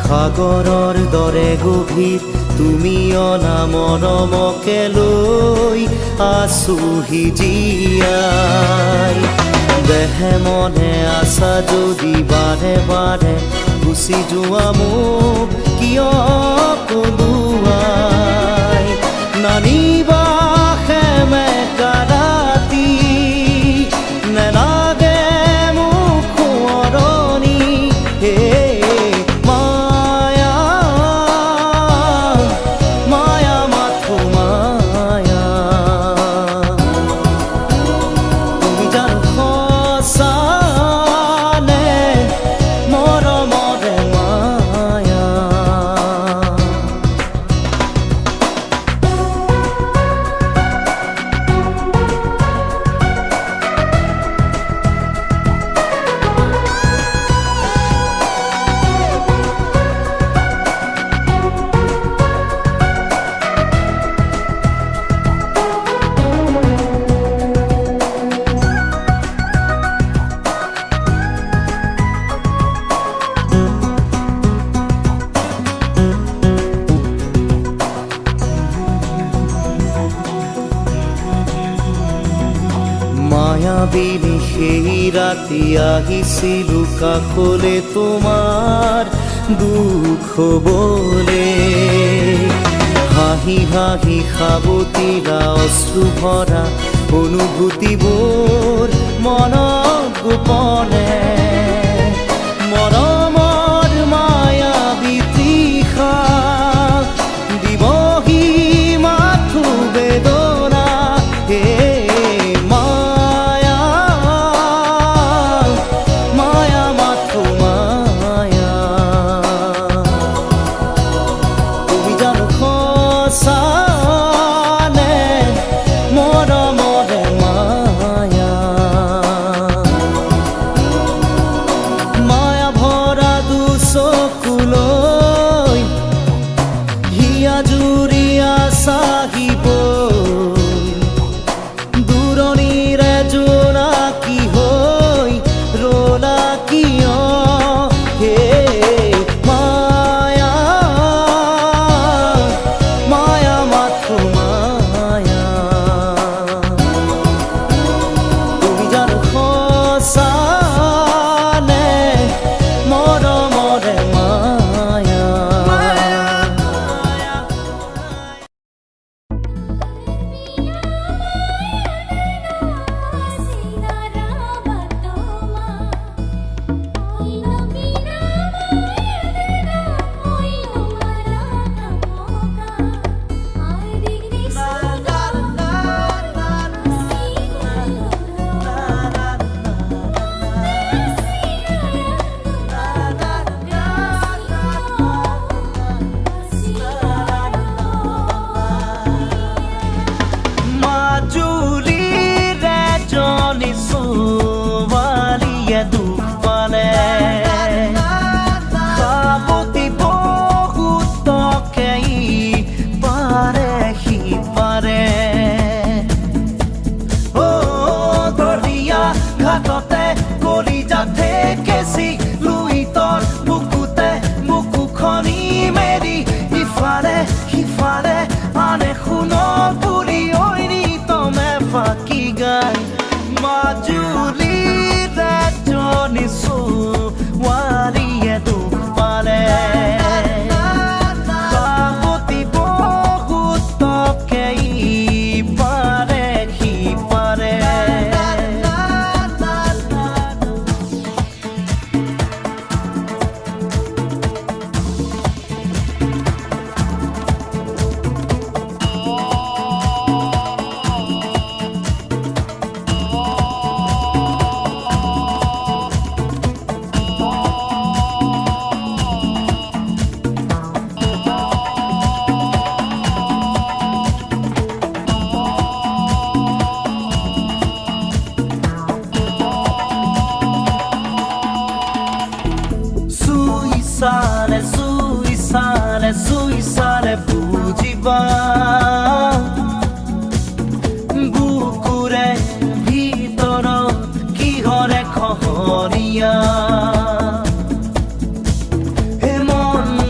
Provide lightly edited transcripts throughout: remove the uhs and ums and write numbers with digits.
সাগৰৰ দৰে গভীৰ তুমি অনা মৰমকে লৈ আছোহি জীয়াই দেহে মনে আছা যদি বাৰে বাৰে গুচি যোৱা মোক কিয় কলোৱাই নানিবা সেমেকা ৰাতি নেলাগে মোক সোঁৱৰণি হে মায়াবিনী সেই ৰাতি আহিছিলো কাষলে তোমাৰ দুখ হবলে হাঁহি হাঁহি সাবতিৰা অশ্ৰু ভৰা অনুভূতিবোৰ মনত গোপনে মৰমৰ মায়াবী তৃষা দিবহি মাথো বেদনা হে suisale bujiba bukure ভিতৰত কিহৰে খহৰীয়া হে মন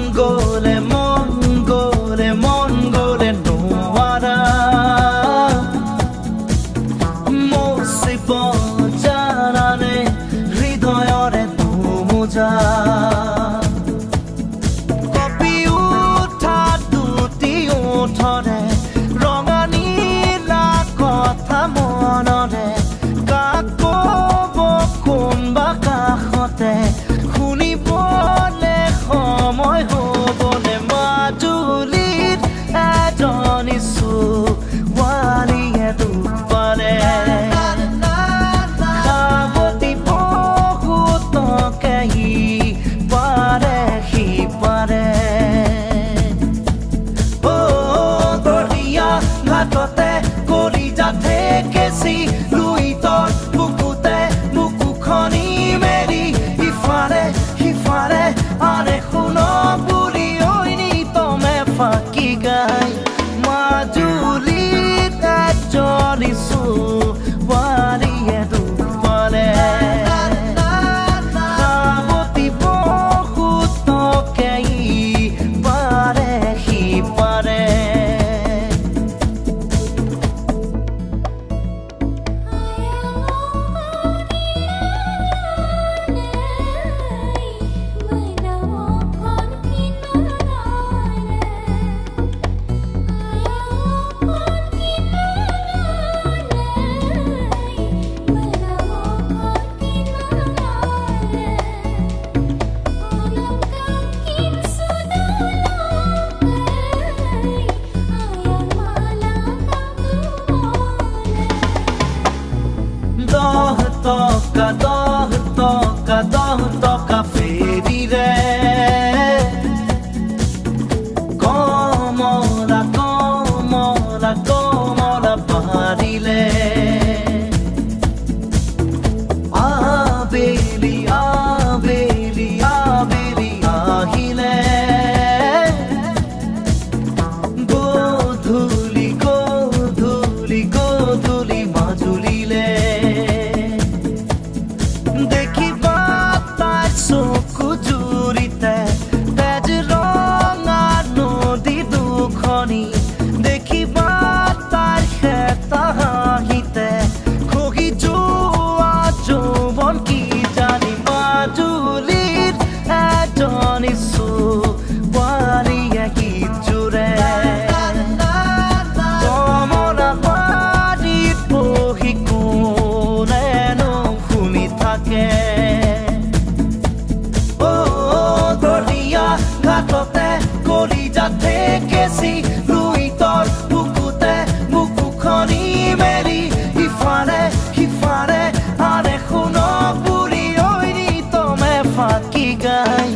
বাটতে কলিজাতে কেঁচি লুই তৰ বুকুতে বুকুখনি মেলি ইফালে সিফালে আনে শুনক বুলি ঐ নিতমে ফাঁকি গাই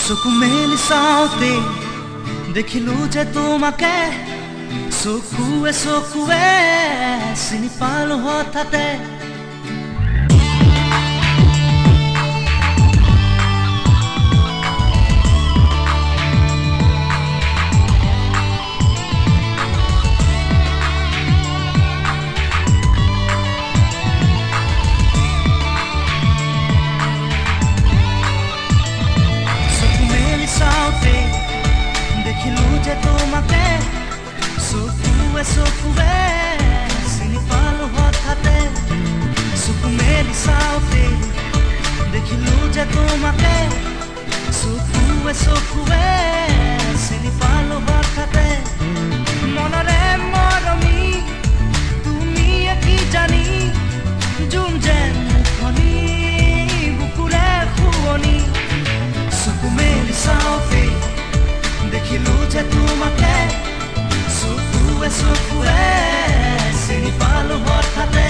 চকু মেলি চাওঁতে দেখিলো যে তোমাকে চকুৱে চকুৱে চিনি পালো হঠাতে দেখিলো যে তোমাকে চকুৱে চকুৱে চিনি পালো হঠাতে চকু মেলি চাওঁতে দেখিলো যে তোমাকে চকুৱে চকুৱে চিনি পালো হঠাতে মনৰে মৰমি তুমি কি জানি যোন যেন মুখনি বুকুৰে শুৱনি চকু মেলি চাওঁতে দেখিলো যে তোমাকে চকুৱে চকুৱে চিনি পালো হঠাতে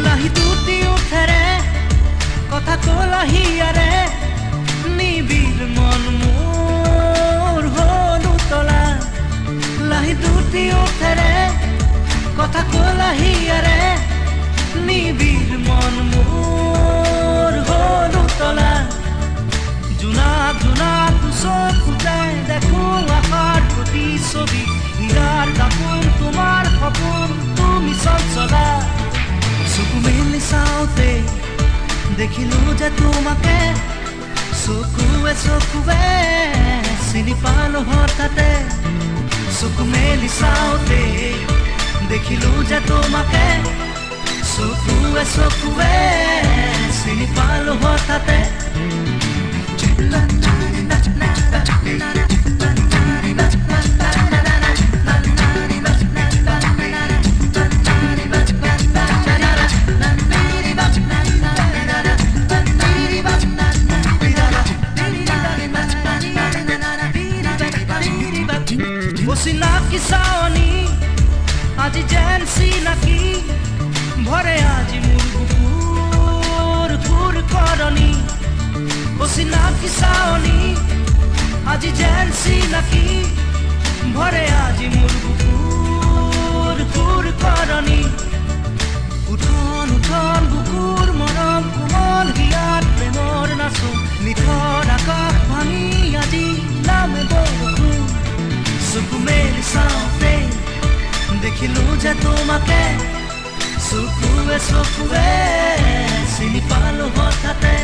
লাহি দুটি উঠেৰে কথা কলাহিয়াৰে নিবিড় মন মোৰ হ'ল উতলা লাহি দুটি উঠেৰে কথা কলাহিয়াৰে নিবিড় মন মোৰ হ'ল উতলা জোনাক জোনাক চকু যায় দেখো আশাৰ প্ৰতিচ্ছবি হীৰাৰ কাপোৰ তোমাৰ সপোন তুমি চঞ্চলা চকু মেলি চাওঁতে দেখিলো যে তোমাকে চকুৱে চকুৱে চিনি পালো হঠাতে চকু মেলি চাওঁতে দেখিলো যে তোমাকে চকুৱে চকুৱে চিনি পালো হঠাতে চিনাকি চাৱনি আজি যেন চিনাকি ভৰে আজি মোৰ বুকুৰ ঘূৰ কৰণি চিনাকি চাৱনি আজি যেন চিনাকি ভৰে আজি মোৰ বুকুৰ ঘূৰ কৰণি উঠন উঠন বুকুৰ মৰম কোমল হিয়াত প্ৰেমৰ নাচো নিথৰ আকাশ ভাঙি আজি নামে বৰষুণ চকু মেলি চাওঁতে দেখিলো যে তোমাকে চকুৱে চকুৱে চিনি পালো হঠাতে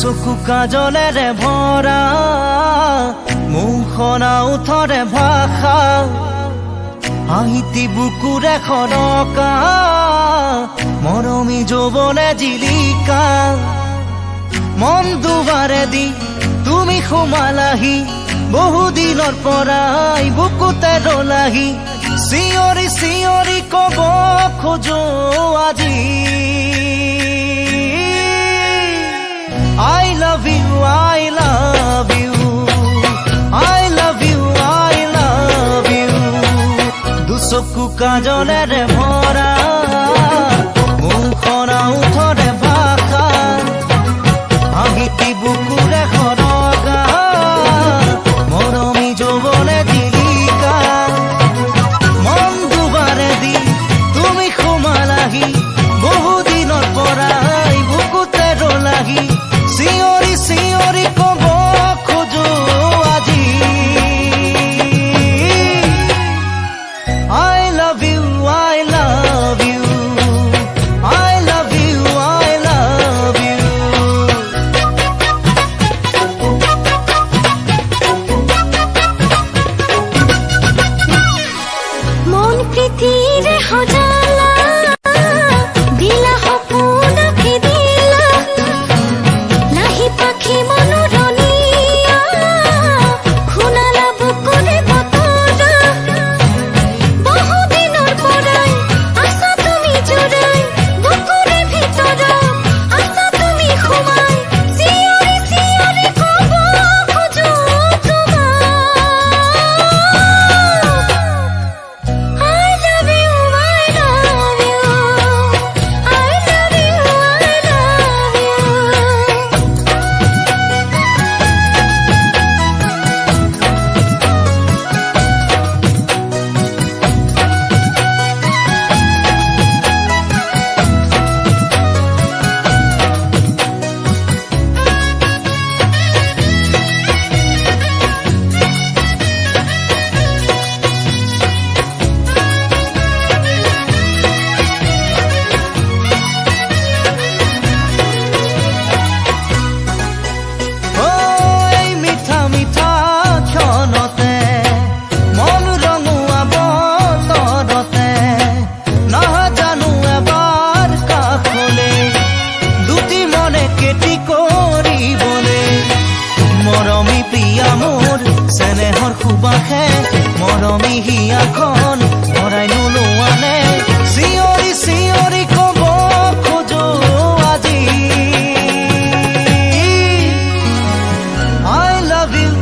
দুচকু কাজলেৰে ভৰা মুখখন আউঠৰে ভাষা হাঁহিতি বুকুৰে খৰকা মৰমী যৌৱনে জিলিকা মন দুবাৰে দি তুমি সোমালাহি বহুদিনৰ পৰাই বুকুতে ৰলাহি চিঞৰি চিঞৰি কব খোজো আজি I love you, I love you, I love you, I love you. দুচকু কাজলেৰে ভৰা মুখখন আউঠৰে ভাষা হাঁহিতি বুকুৰে খৰকা মৰমী যৌৱনে জিলিকা মন দুবাৰে দি তুমি সোমালাহি বহুদিনৰ পৰাই বুকুতে ৰলাহি চিঞৰি চিঞৰি কব খোজো আজি I love you, I love you, I love you, I love you. মন প্রীতিরে সজালা দিলা সপোনকে দিলা লাহি পাখি মনোরণিয়া শুনালা বুকুৰে বতৰা বহুদিনৰ পৰাই আছা তুমি জোৰাই বুকুৰে ভিতৰত আছা তুমি সোমাই চিঞৰি চিঞৰি কব খোজো তোমাক I love you, I love you, I love you, I love you. এই মিঠা মিঠা ক্ষণতে মন ৰঙুৱা বতৰতে নাজানো এবাৰ কাষলে দুটি মনে কেতি কৰিবলে মৰমী প্ৰিয়া মোৰ চেনেহৰ সুবাসে মৰমী হিয়াখন ভৰাই নোলোৱানে চিঞৰি চিঞৰি কব খোজো আজি I love you,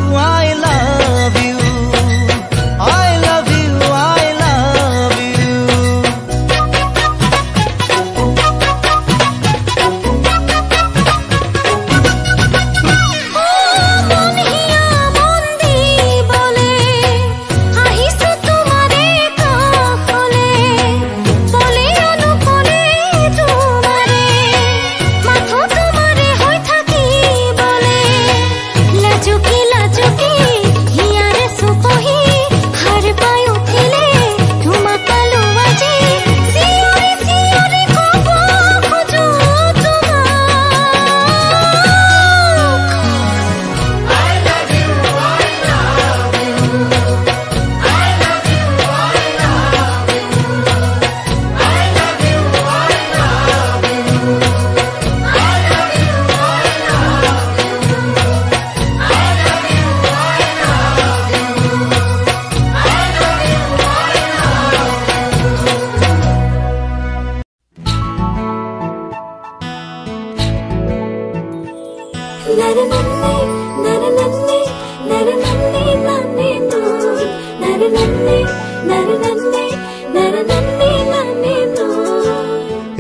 I love you, I love you, I love you. মন হিয়া মন দি বলে আহিছো তোমাৰে কাষলে বলে অনুকলে তোমাৰে মাথো তোমাৰে হৈ থাকিবলে লাজুকি লাজুকি হিয়াৰে চুপহি হাৰ পাই উঠিলে তোমাক পালো আজি চিঞৰি চিঞৰি কব খোজো তোমাক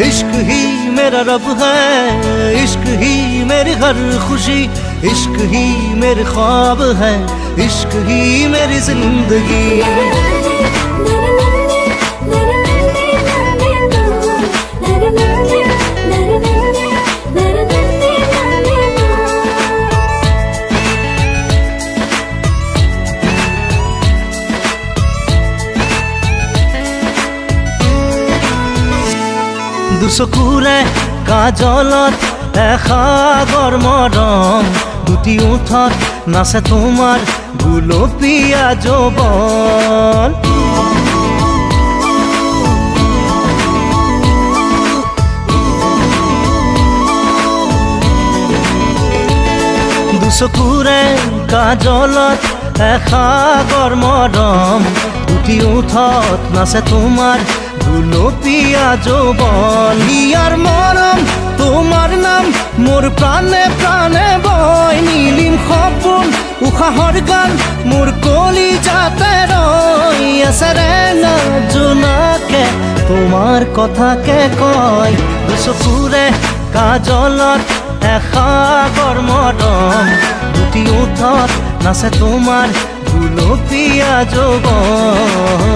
इश्क ही मेरा रब है इश्क ही मेरी हर खुशी इश्क ही मेरे ख्वाब है इश्क ही मेरी जिंदगी দুচকুৰে কাজলত এসাগৰ মৰম দুটি ওঠত নাচে তোমাৰ গুলপীয়া যৌৱন দুচকুৰে কাজলত এসাগৰ মৰম দুটি ওঠত নাচে তোমাৰ গুলপীয়া যৌৱন ইয়াৰ মৰম তোমাৰ নাম মোৰ প্ৰাণে প্ৰাণে বয় নীলিম সপোন উশাহৰ গান মোৰ কলিজাতে ৰৈ আছে ৰেঙা জোনাকে তোমাৰ কথাকে কয় দুচকুৰে কাজলত এসাগৰ মৰম দুটি ওঠত নাচে তোমাৰ গুলপীয়া যৌৱন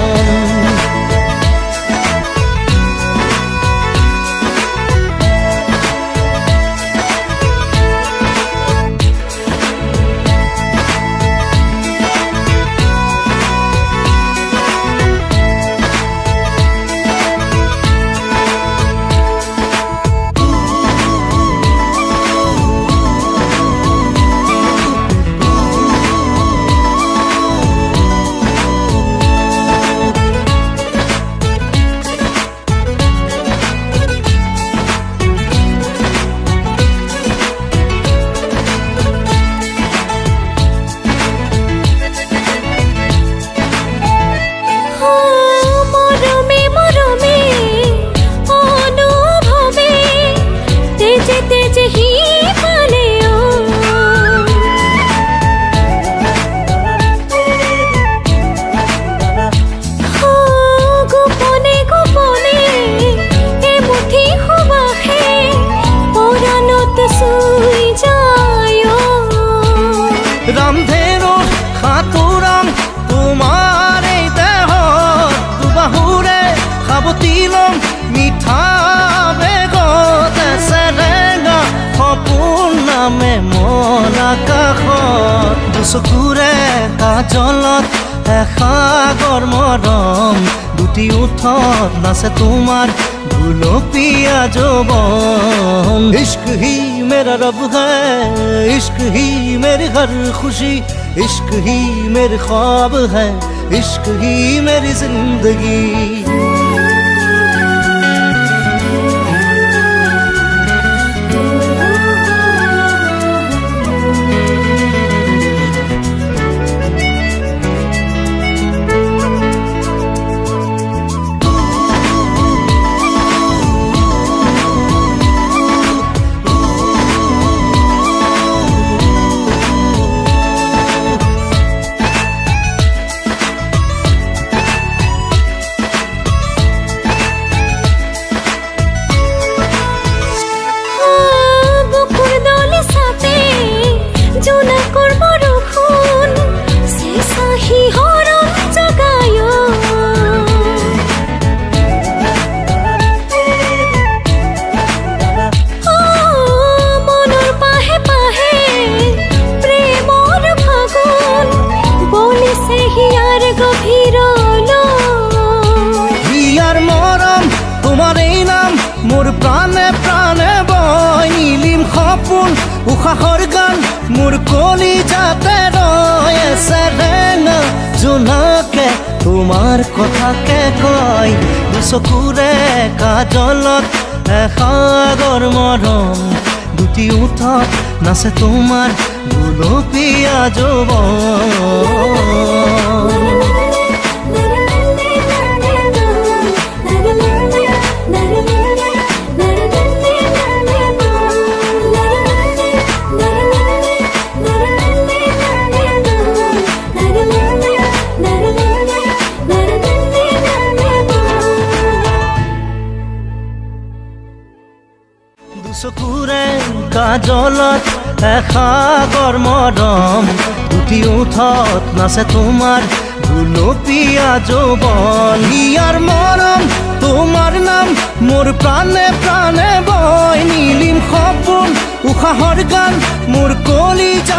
ৰামধেনুৰ সাঁতোৰাম তোমাৰ এই দেহত দুবাহুৰে সাৱটি ল'ম মিঠা বেগত চেৰেঙা সপোন নামে মন আকাশত দুচকুৰে কাজলত এসাগৰ মৰম দুটি ওঠত নাচে তোমাৰ गुलोपिया যৌৱন इश्क ही मेरा रब है इश्क ही मेरी हर खुशी इश्क ही मेरे ख्वाब है इश्क ही मेरी जिंदगी মোর প্রাণে প্রাণে বয় নীলিম সপোন উশাহৰ গান মোৰ কলিজাতে ৰৈ আছে ৰেঙা জোনাকে তোমাৰ কথাকে কয় দুচকুৰে কাজলত এসাগৰ মৰম দুটি ওঠত নাচে তোমাৰ গুলপীয়া যৌৱন দুচকুৰে কাজলত এসাগৰ মৰম দুটি ওঠত নাচে তোমাৰ গুলপীয়া যৌৱন ইয়াৰ মৰম তোমাৰ নাম মোৰ প্ৰাণে প্ৰাণে বয় নীলিম সপোন উশাহৰ গান মোৰ কলিজা